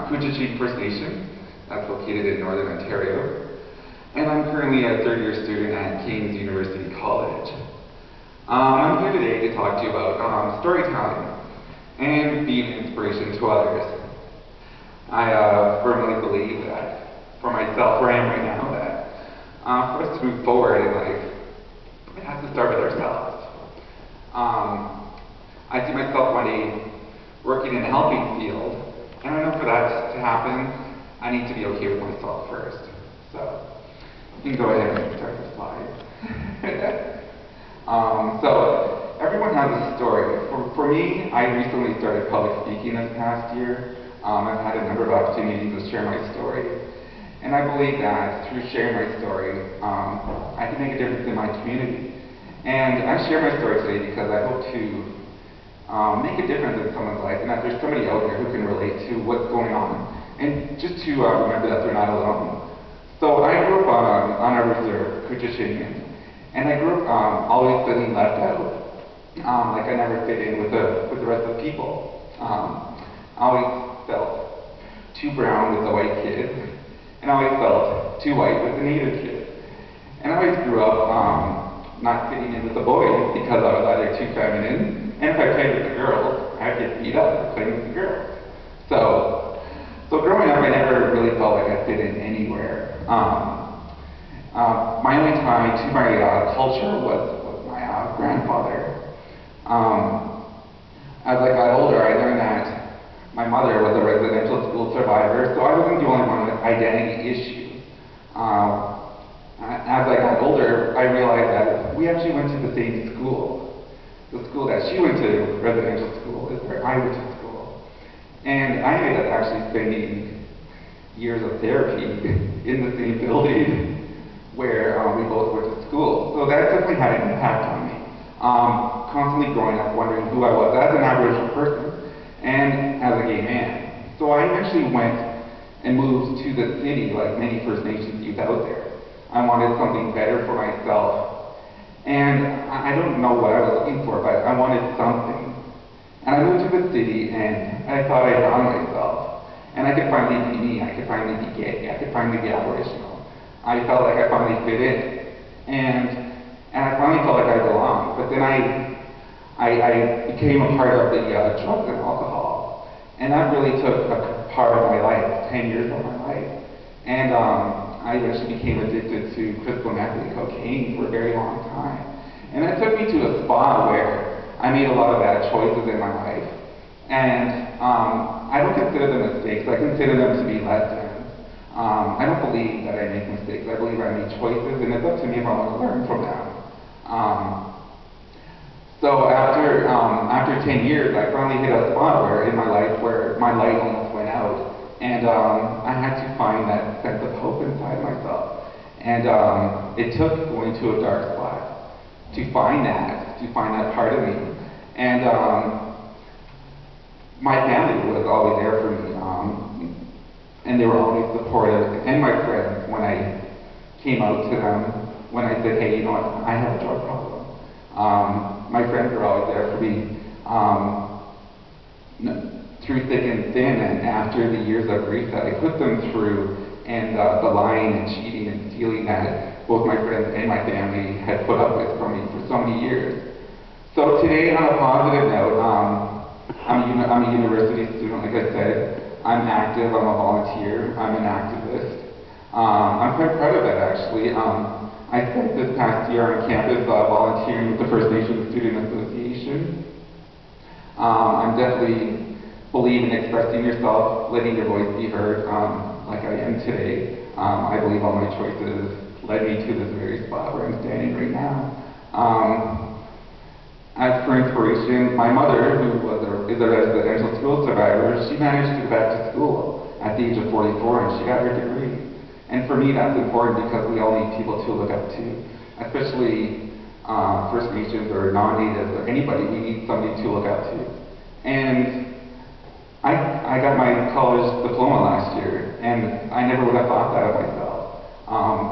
First Nation, that's located in Northern Ontario, and I'm currently a third-year student at Thames University College. I'm here today to talk to you about storytelling and being an inspiration to others. I firmly believe that for myself, where I am right now, that for us to move forward in life, it has to start with ourselves. I see myself one day working in a helping field, and I know for that to happen, I need to be okay with myself first. So, you can go ahead and start the slide. So, everyone has a story. For me, I recently started public speaking this past year. I've had a number of opportunities to share my story. And I believe that through sharing my story, I can make a difference in my community. And I share my story today because I hope to make a difference in someone's life, and that there's somebody out there who can relate to what's going on. And just to remember that they're not alone. So I grew up on a reserve, Kujishinian, and I grew up always feeling left out. Like I never fit in with the rest of the people. I always felt too brown with the white kid, and I always felt too white with the native kid. And I always grew up not fitting in with the boys because I was either too feminine, and if I played with the girls, I'd get beat up for playing with the girls. So growing up, I never really felt like I fit in anywhere. My only tie to my culture was my grandfather. As I got older, I learned that my mother was a residential school survivor, so I wasn't the only one with identity issues. As I got older, I realized that we actually went to the same school. The school that she went to, residential school, is where I went to school. And I ended up actually spending years of therapy in the same building where we both went to school. So that definitely had an impact on me. Constantly growing up wondering who I was as an Aboriginal person and as a gay man. So I eventually went and moved to the city like many First Nations youth out there. I wanted something better for myself. And I don't know what I was looking for, but I wanted something. And I moved to the city, and I thought I found myself. And I could finally be me, I could finally be gay, I could finally be Aboriginal. I felt like I finally fit in. And I finally felt like I belonged. But then I became a part of the drugs and alcohol. And that really took a part of my life, 10 years of my life. And I eventually became addicted to crystal meth and cocaine for a very long time. And that took me to a spot where I made a lot of bad choices in my life. And I don't consider them mistakes, I consider them to be lessons. I don't believe that I make mistakes, I believe I make choices, and it's up to me if I want to learn from them. So after 10 years, I finally hit a spot in my life where my light almost went out. And I had to find that sense of hope inside myself. And it took going to a dark spot to find that part of me. And my family was always there for me. And they were always supportive. And my friends, when I came out to them, when I said, hey, you know what, I have a drug problem. My friends were always there for me. Through thick and thin, and after the years of grief that I put them through, and the lying and cheating and stealing that both my friends and my family had put up with from me for so many years. So today, on a positive note, I'm a university student, like I said. I'm active, I'm a volunteer, I'm an activist. I'm quite proud of that, actually. I spent this past year on campus volunteering with the First Nations Student Association. I'm definitely believe in expressing yourself, letting your voice be heard, like I am today. I believe all my choices led me to this very spot where I'm standing right now. As for inspiration, my mother, who is a residential school survivor, she managed to go back to school at the age of 44, and she got her degree. And for me, that's important because we all need people to look up to, especially First Nations or non-Natives or anybody. We need somebody to look up to. And I got my college diploma last year, and I never would have thought that of myself,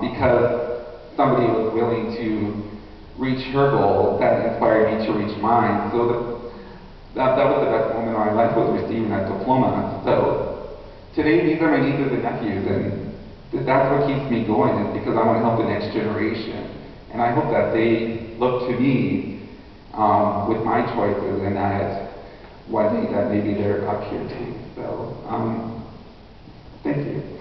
because somebody was willing to reach her goal that inspired me to reach mine. So that was the best moment of my life, was receiving that diploma. So today these are my nieces and nephews, and that's what keeps me going, is because I want to help the next generation. And I hope that they look to me with my choices, and that one day that maybe they're up here too. So, thank you.